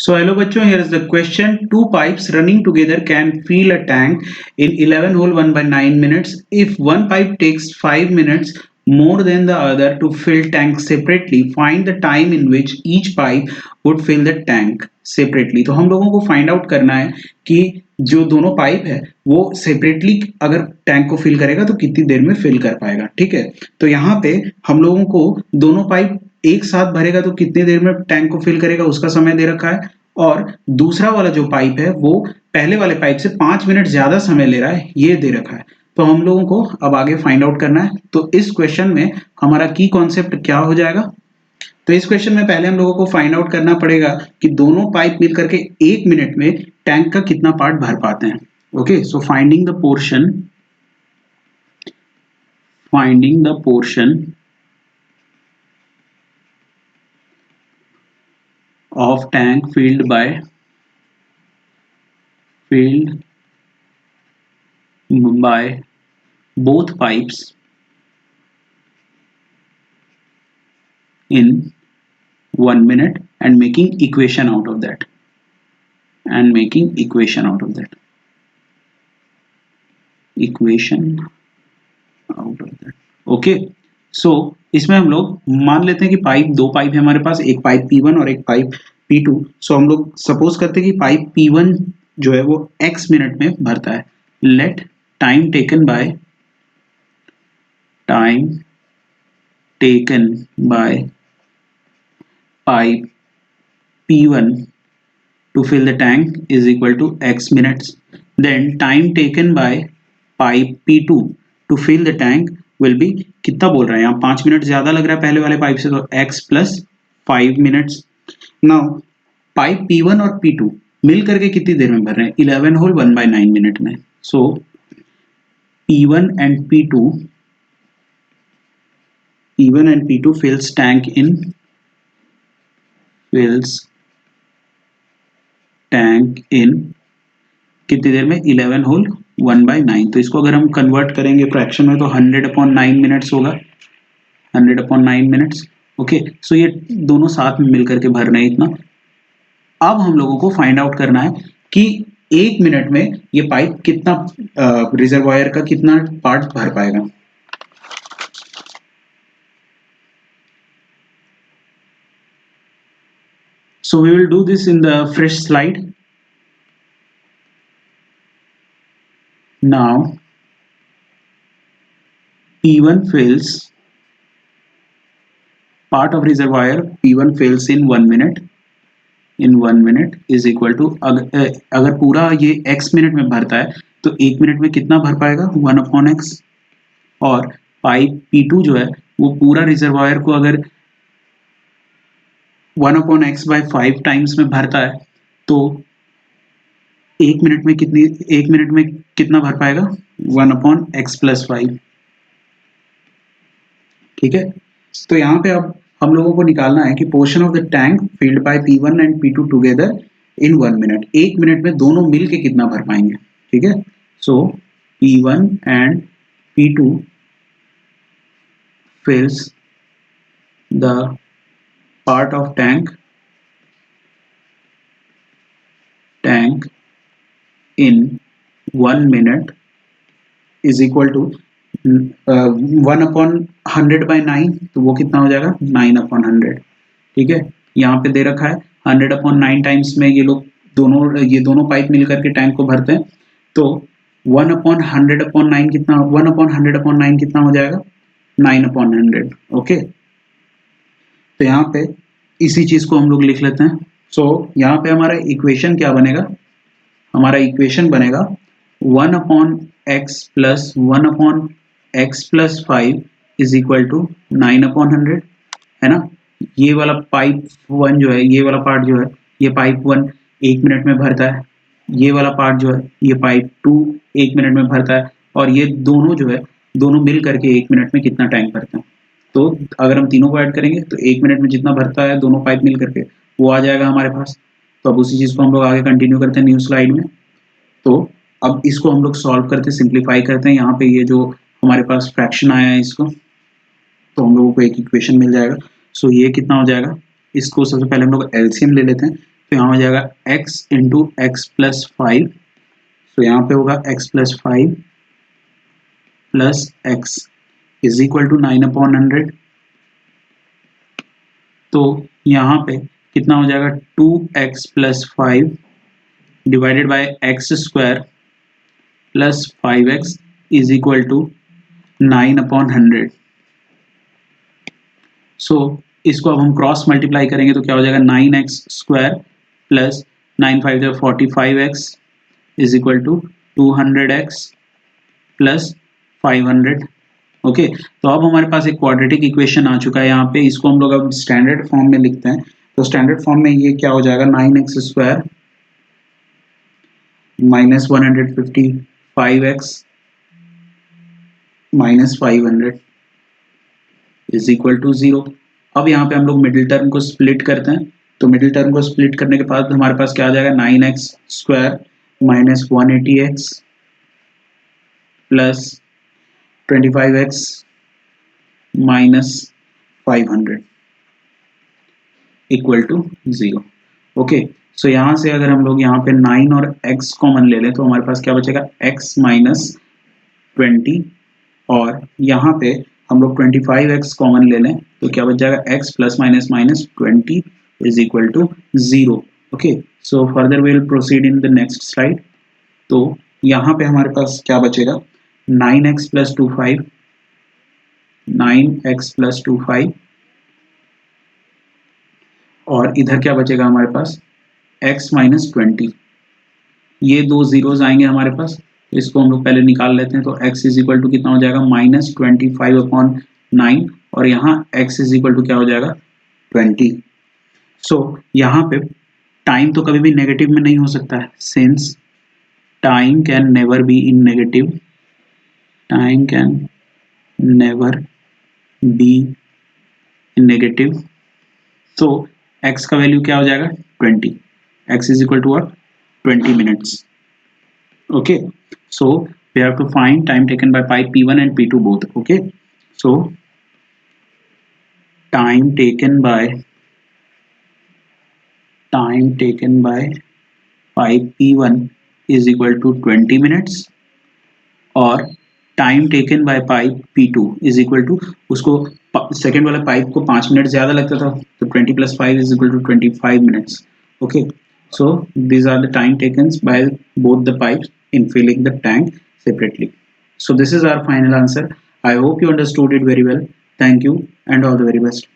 So hello बच्चों, here is the question. Two pipes running together can fill a tank in 11 hole 1 by 9 minutes. If one pipe takes 5 minutes more than the other to fill tank separately, find the time in which each pipe would fill the tank separately. तो हम लोगों को find out करना है कि जो दोनों pipe है वो सेपरेटली अगर टैंक को फिल करेगा तो कितनी देर में फिल कर पाएगा। ठीक है, तो यहाँ पे हम लोगों को दोनों पाइप एक साथ भरेगा तो कितनी देर में टैंक को फिल करेगा उसका समय दे रखा है, और दूसरा वाला जो पाइप है वो पहले वाले पाइप से 5 मिनट ज्यादा समय ले रहा है, ये दे रखा है। तो हम लोगों को अब आगे फाइंड आउट करना है। तो इस क्वेश्चन में हमारा की कॉन्सेप्ट क्या हो जाएगा? तो इस क्वेश्चन में पहले हम लोगों को फाइंड आउट करना पड़ेगा कि दोनों पाइप मिलकर के 1 मिनट में टैंक का कितना पार्ट भर पाते हैं। Okay, so finding the portion of tank filled by both pipes in 1 minute and making equation out of that okay. So इसमें हम लोग मान लेते हैं कि दो पाइप है हमारे पास, एक पाइप P1 और एक पाइप P2। सो हम लोग सपोज करते हैं कि पाइप P1 जो है वो x मिनट में भरता है। Let time taken by pipe P1 to fill the tank is equal to x minutes. Then time taken by pipe P2 to fill the tank will be, कितना बोल रहा है यहाँ, 5 मिनट ज्यादा लग रहा है पहले वाले पाइप से, तो x plus 5 minutes. Now pipe P1 और P2 मिल करके कितनी देर में भर रहे हैं? 11 होल 1 by 9 मिनट में. So P1 and P2 fills tank in कितनी देर में? 11 होल 1 by 9. तो इसको अगर हम कन्वर्ट करेंगे फ्रैक्शन में तो 100/9 मिनट्स होगा, 100/9 मिनट्स. ओके, सो ये दोनों साथ में मिलकर के भर रहे हैं इतना. अब हम लोगों को फाइंड आउट करना है कि 1 मिनट में ये पाइप कितना रिजर्वायर का कितना पार्ट भर पाएगा. So we will do this in the fresh slide. Now P1 fills part of reservoir, P1 fills in 1 minute. In 1 minute is equal to, अगर पूरा ये x मिनट में भरता है तो 1 मिनट में कितना भर पाएगा? 1/x. और पाइप P2 जो है वो पूरा रिजर्वायर को अगर 1/x by 5 टाइम्स में भरता है तो 1 मिनट में कितना भर पाएगा? 1/x plus 5. ठीक है, तो यहाँ पे अब हम लोगों को निकालना है कि portion of the tank filled by P1 and P2 together in 1 minute. 1 minute में दोनों मिल के कितना भर पाएंगे. ठीक है, सो P1 and P2 fills the part of tank in 1 minute is equal to 1/100/9. तो वो कितना हो जाएगा? 9/100. ठीक है, यहाँ पे दे रखा है 100/9 टाइम्स में ये दोनों पाइप मिलकर के टैंक को भरते हैं. तो 1/100/9 कितना? 1/100/9 कितना हो जाएगा? 9/100. ओके, तो यहाँ पे इसी चीज को हम लोग लिख लेते हैं. सो यहाँ पे हमारा इक्वेशन क्या बनेगा? हमारा इक्वेशन बनेगा 1/x plus 1/x plus 5 is equal to 9/100. है ना. ये वाला पाइप 1 जो है, ये वाला पार्ट जो है, ये पाइप 1 1 मिनट में भरता है. ये वाला पार्ट जो है, ये पाइप 2 1 मिनट में भरता है. और ये दोनों जो है, दोनों मिल करके 1 मिनट में कितना टैंक भरते हैं? तो अगर हम तीनों को ऐड करेंगे तो 1 मिनट में जितना भरता है दोनों पाइप मिल करके वो आ जाएगा हमारे पास. तो अब उसी चीज को हम लोग आगे कंटिन्यू करते हैं न्यू स्लाइड में. तो अब इसको हम लोग सॉल्व करते, सिंप्लीफाई करते हैं. यहाँ पे ये जो हमारे पास फ्रैक्शन आया है इसको, तो हम लोगों को एक इक्वेशन मिल जाएगा. सो ये कितना हो जाएगा? इसको सबसे पहले हम लोग एलसीएम ले लेते हैं. तो यहाँ हो जाएगा x इंटू एक्स प्लस 5, तो यहाँ पे होगा x plus 5 plus x is equal to 9/100। तो यहाँ पे कितना हो जाएगा 2x plus 5 divided by x square plus 5x is equal to 9/100। So इसको अब हम क्रॉस मल्टीप्लाई करेंगे तो क्या हो जाएगा 9x square plus 9 5 45x is equal to 200x plus 500। Okay, तो अब हमारे पास एक क्वाड्रेटिक इक्वेशन आ चुका है यहाँ पे। इसको हम लोग अब स्टैंडर्ड फॉर्म में लिखते हैं। तो स्टैंडर्ड फॉर्म में ये क्या हो जाएगा 9x square minus 155x minus 500 is equal to 0। अब यहाँ पे हम लोग मिडिल टर्म को स्प्लिट करते हैं। तो मिडिल टर्म को स्प्लिट करने के बाद हमारे पास क्या आ जाएगा 9x square minus 180x plus 25x minus 500 equal to 0। Okay, so यहाँ से अगर हम लोग यहाँ पे 9 और x कॉमन ले लें तो हमारे पास क्या बचेगा x माइनस 20, और यहाँ पे हम लोग 25x कॉमन ले लें तो क्या बच जाएगा x plus minus minus 20 is equal to 0। Okay, so further we will proceed in the next slide. तो यहाँ पे हमारे पास क्या बचेगा 9x प्लस 25, 9x प्लस 25, और इधर क्या बचेगा हमारे पास x माइनस 20। ये दो जीरोज आएंगे हमारे पास, इसको हम लोग पहले निकाल लेते हैं। तो x इज इक्वल टू कितना हो जाएगा माइनस 25/9, और यहाँ x इज इक्वल टू क्या हो जाएगा 20। सो यहाँ पे टाइम तो कभी भी नेगेटिव में नहीं हो सकता है, since time can never be in negative, time can never be in negative. तो x का वैल्यू क्या हो जाएगा 20, x is equal to what 20 minutes. Okay, so we have to find time taken by pipe P1 and P2 both. Okay, so time taken by pipe P1 is equal to 20 minutes, और time taken by pipe P2 is equal to, उसको second वाला pipe को 5 minute ज्यादा लगता था, तो 20 plus 5 is equal to 25 minutes. Okay, so these are the time taken by both the pipes in filling the tank separately. So this is our final answer. I hope you understood it very well. Thank you and all the very best.